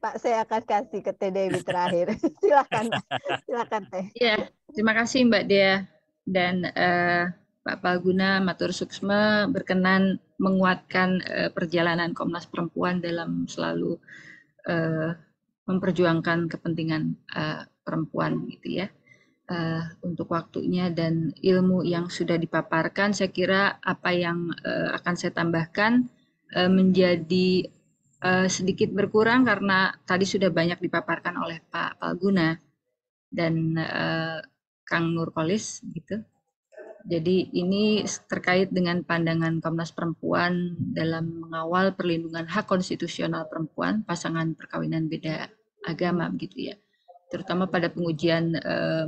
Pak, saya akan kasih ke Teh Dewi terakhir. Silakan, silakan Teh. Ya, terima kasih Mbak Dea dan Pak Palguna Matur Suksma berkenan menguatkan perjalanan Komnas Perempuan dalam selalu memperjuangkan kepentingan perempuan gitu ya. Untuk waktunya dan ilmu yang sudah dipaparkan, saya kira apa yang akan saya tambahkan menjadi sedikit berkurang karena tadi sudah banyak dipaparkan oleh Pak Palguna dan Kang Nurkolis gitu. Jadi ini terkait dengan pandangan Komnas Perempuan dalam mengawal perlindungan hak konstitusional perempuan pasangan perkawinan beda agama begitu ya. Terutama pada pengujian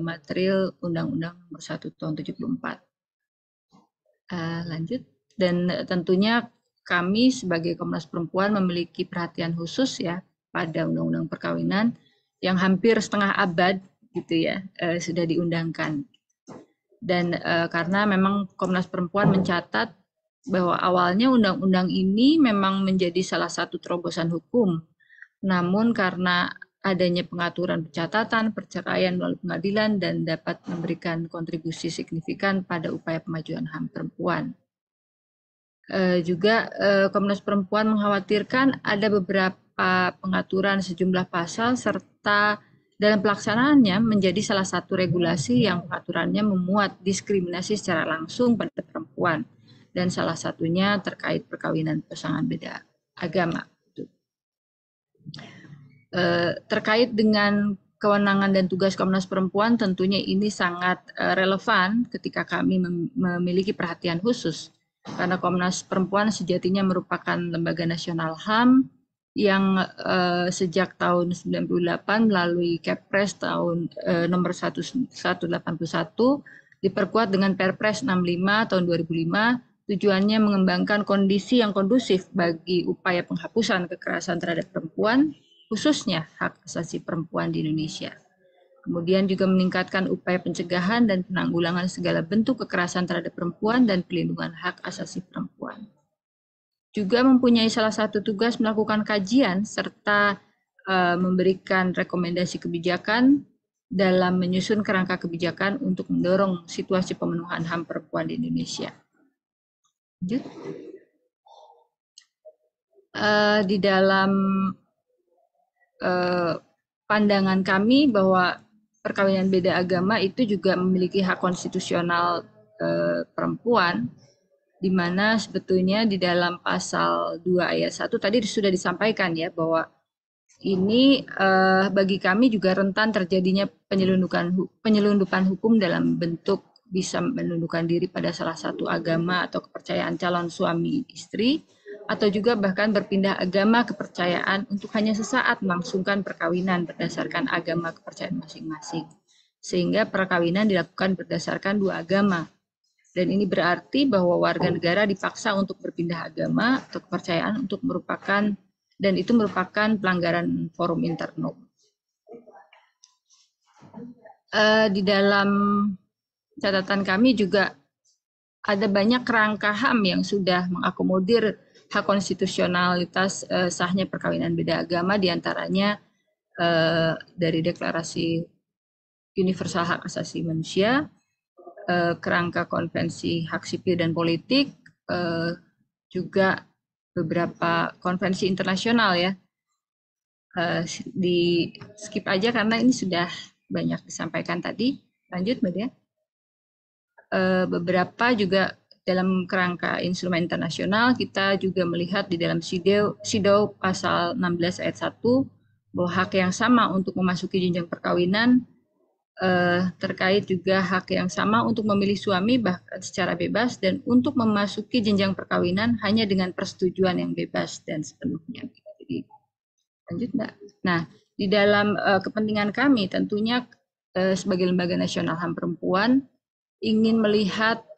material Undang-Undang Nomor 1 Tahun 74. Lanjut. Dan tentunya kami sebagai Komnas Perempuan memiliki perhatian khusus ya pada Undang-Undang Perkawinan yang hampir setengah abad gitu ya sudah diundangkan. Dan karena memang Komnas Perempuan mencatat bahwa awalnya undang-undang ini memang menjadi salah satu terobosan hukum. Namun karena adanya pengaturan pencatatan, perceraian melalui pengadilan dan dapat memberikan kontribusi signifikan pada upaya pemajuan HAM perempuan. Juga Komnas Perempuan mengkhawatirkan ada beberapa pengaturan sejumlah pasal serta dalam pelaksanaannya menjadi salah satu regulasi yang pengaturannya memuat diskriminasi secara langsung pada perempuan dan salah satunya terkait perkawinan pasangan beda agama. Terkait dengan kewenangan dan tugas Komnas Perempuan tentunya ini sangat relevan ketika kami memiliki perhatian khusus karena Komnas Perempuan sejatinya merupakan lembaga nasional HAM yang sejak tahun 98 melalui Kepres tahun nomor 1181 diperkuat dengan Perpres 65 tahun 2005 tujuannya mengembangkan kondisi yang kondusif bagi upaya penghapusan kekerasan terhadap perempuan khususnya hak asasi perempuan di Indonesia. Kemudian juga meningkatkan upaya pencegahan dan penanggulangan segala bentuk kekerasan terhadap perempuan dan pelindungan hak asasi perempuan. Juga mempunyai salah satu tugas melakukan kajian serta memberikan rekomendasi kebijakan dalam menyusun kerangka kebijakan untuk mendorong situasi pemenuhan HAM perempuan di Indonesia. Lanjut. Di dalam pandangan kami bahwa perkawinan beda agama itu juga memiliki hak konstitusional perempuan, di mana sebetulnya di dalam pasal 2 ayat 1 tadi sudah disampaikan ya bahwa ini bagi kami juga rentan terjadinya penyelundupan hukum dalam bentuk bisa menundukkan diri pada salah satu agama atau kepercayaan calon suami istri, atau juga bahkan berpindah agama kepercayaan untuk hanya sesaat melangsungkan perkawinan berdasarkan agama kepercayaan masing-masing. Sehingga perkawinan dilakukan berdasarkan dua agama. Dan ini berarti bahwa warga negara dipaksa untuk berpindah agama atau kepercayaan untuk merupakan, dan itu merupakan pelanggaran forum internom. Di dalam catatan kami juga ada banyak kerangka HAM yang sudah mengakomodir hak konstitusionalitas sahnya perkawinan beda agama, diantaranya dari Deklarasi Universal Hak Asasi Manusia, kerangka Konvensi Hak Sipil dan Politik, juga beberapa konvensi internasional ya. Di skip aja karena ini sudah banyak disampaikan tadi. Lanjut Mbak Dea. Beberapa juga dalam kerangka instrumen internasional kita juga melihat di dalam CEDAW pasal 16 ayat 1 bahwa hak yang sama untuk memasuki jenjang perkawinan terkait juga hak yang sama untuk memilih suami bahkan secara bebas dan untuk memasuki jenjang perkawinan hanya dengan persetujuan yang bebas dan sepenuhnya. Jadi lanjut Mbak. Nah, di dalam kepentingan kami tentunya sebagai lembaga nasional HAM perempuan ingin melihat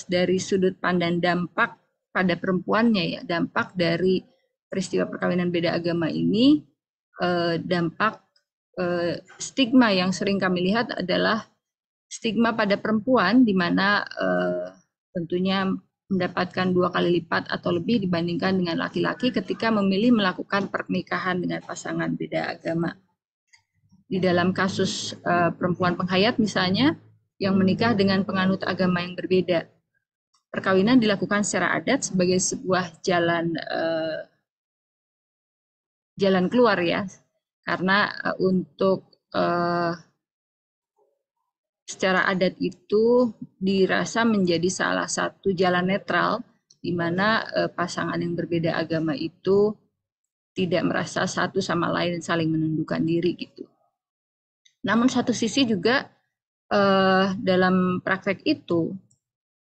dari sudut pandang dampak pada perempuannya ya, dampak dari peristiwa perkawinan beda agama ini, dampak stigma yang sering kami lihat adalah stigma pada perempuan di mana tentunya mendapatkan 2 kali lipat atau lebih dibandingkan dengan laki-laki ketika memilih melakukan pernikahan dengan pasangan beda agama. Di dalam kasus perempuan penghayat misalnya, yang menikah dengan penganut agama yang berbeda, perkawinan dilakukan secara adat sebagai sebuah jalan keluar ya, karena untuk secara adat itu dirasa menjadi salah satu jalan netral di mana pasangan yang berbeda agama itu tidak merasa satu sama lain saling menundukkan diri gitu. Namun satu sisi juga dalam praktek itu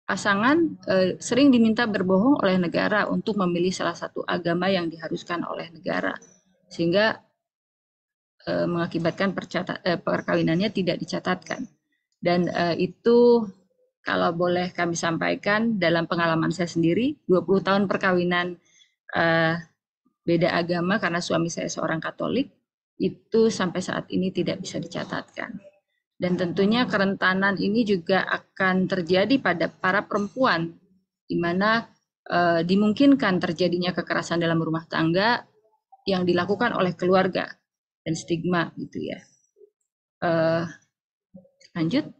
pasangan sering diminta berbohong oleh negara untuk memilih salah satu agama yang diharuskan oleh negara, sehingga mengakibatkan perkawinannya tidak dicatatkan. Dan itu kalau boleh kami sampaikan dalam pengalaman saya sendiri, 20 tahun perkawinan beda agama karena suami saya seorang Katolik, itu sampai saat ini tidak bisa dicatatkan. Dan tentunya kerentanan ini juga akan terjadi pada para perempuan, di mana dimungkinkan terjadinya kekerasan dalam rumah tangga yang dilakukan oleh keluarga dan stigma gitu ya. Lanjut.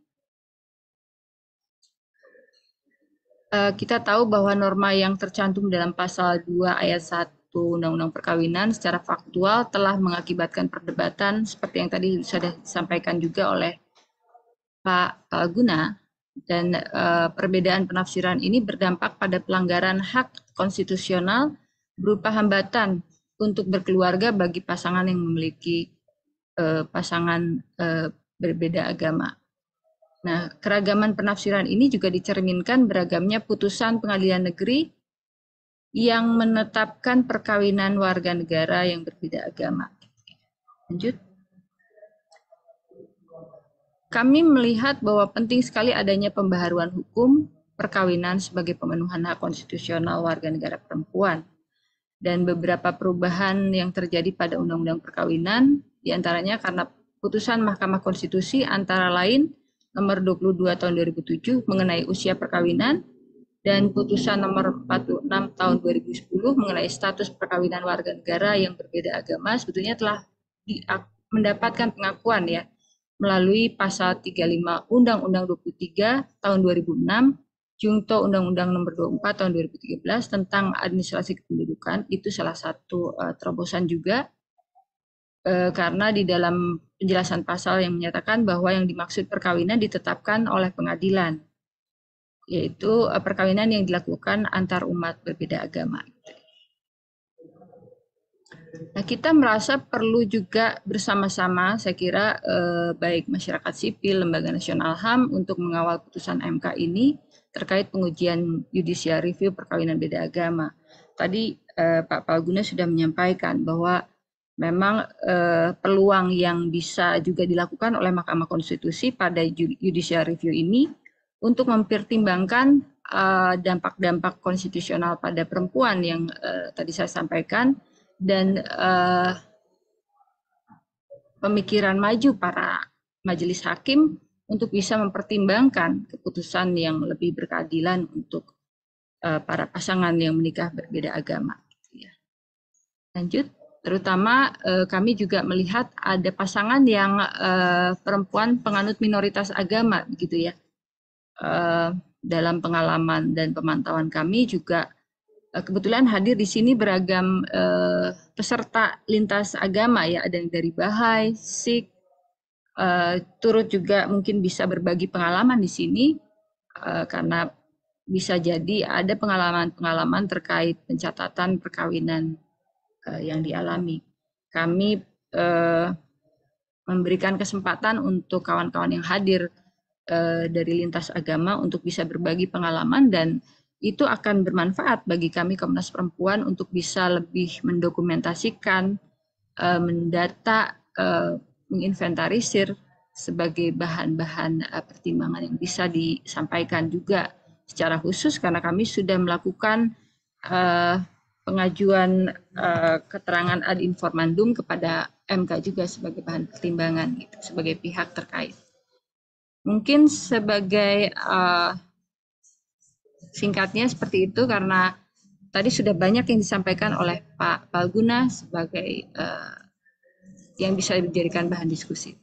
Kita tahu bahwa norma yang tercantum dalam pasal 2 ayat 1 Undang-Undang Perkawinan secara faktual telah mengakibatkan perdebatan seperti yang tadi sudah disampaikan juga oleh Pak Guna, dan perbedaan penafsiran ini berdampak pada pelanggaran hak konstitusional berupa hambatan untuk berkeluarga bagi pasangan yang memiliki pasangan berbeda agama. Nah, keragaman penafsiran ini juga dicerminkan beragamnya putusan pengadilan negeri yang menetapkan perkawinan warga negara yang berbeda agama. Lanjut. Kami melihat bahwa penting sekali adanya pembaharuan hukum perkawinan sebagai pemenuhan hak konstitusional warga negara perempuan. Dan beberapa perubahan yang terjadi pada Undang-Undang Perkawinan, diantaranya karena putusan Mahkamah Konstitusi antara lain nomor 22 tahun 2007 mengenai usia perkawinan, dan putusan nomor 46 tahun 2010 mengenai status perkawinan warga negara yang berbeda agama sebetulnya telah mendapatkan pengakuan ya melalui pasal 35 Undang-Undang 23 tahun 2006, Junto Undang-Undang nomor 24 tahun 2013 tentang administrasi kependudukan. Itu salah satu terobosan juga karena di dalam penjelasan pasal yang menyatakan bahwa yang dimaksud perkawinan ditetapkan oleh pengadilan, yaitu perkawinan yang dilakukan antar umat berbeda agama. Nah, kita merasa perlu juga bersama-sama, saya kira baik masyarakat sipil, Lembaga Nasional HAM untuk mengawal putusan MK ini terkait pengujian judicial review perkawinan beda agama. Tadi Pak Palguna sudah menyampaikan bahwa memang peluang yang bisa juga dilakukan oleh Mahkamah Konstitusi pada judicial review ini untuk mempertimbangkan dampak-dampak konstitusional pada perempuan yang tadi saya sampaikan, dan pemikiran maju para majelis hakim untuk bisa mempertimbangkan keputusan yang lebih berkeadilan untuk para pasangan yang menikah berbeda agama. Lanjut. Terutama kami juga melihat ada pasangan yang perempuan penganut minoritas agama, gitu ya. Dalam pengalaman dan pemantauan kami juga kebetulan hadir di sini beragam peserta lintas agama ya, ada yang dari Bahai, Sikh, turut juga mungkin bisa berbagi pengalaman di sini karena bisa jadi ada pengalaman-pengalaman terkait pencatatan perkawinan yang dialami. Kami memberikan kesempatan untuk kawan-kawan yang hadir dari lintas agama untuk bisa berbagi pengalaman, dan itu akan bermanfaat bagi kami Komnas Perempuan untuk bisa lebih mendokumentasikan, mendata, menginventarisir sebagai bahan-bahan pertimbangan yang bisa disampaikan juga secara khusus karena kami sudah melakukan pengajuan keterangan ad informandum kepada MK juga sebagai bahan pertimbangan gitu, sebagai pihak terkait. Mungkin sebagai singkatnya seperti itu karena tadi sudah banyak yang disampaikan oleh Pak Palguna sebagai yang bisa dijadikan bahan diskusi.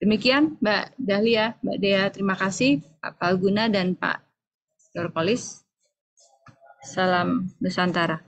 Demikian Mbak Dahlia, Mbak Dea, terima kasih Pak Palguna dan Pak Yorkolis. Salam Nusantara.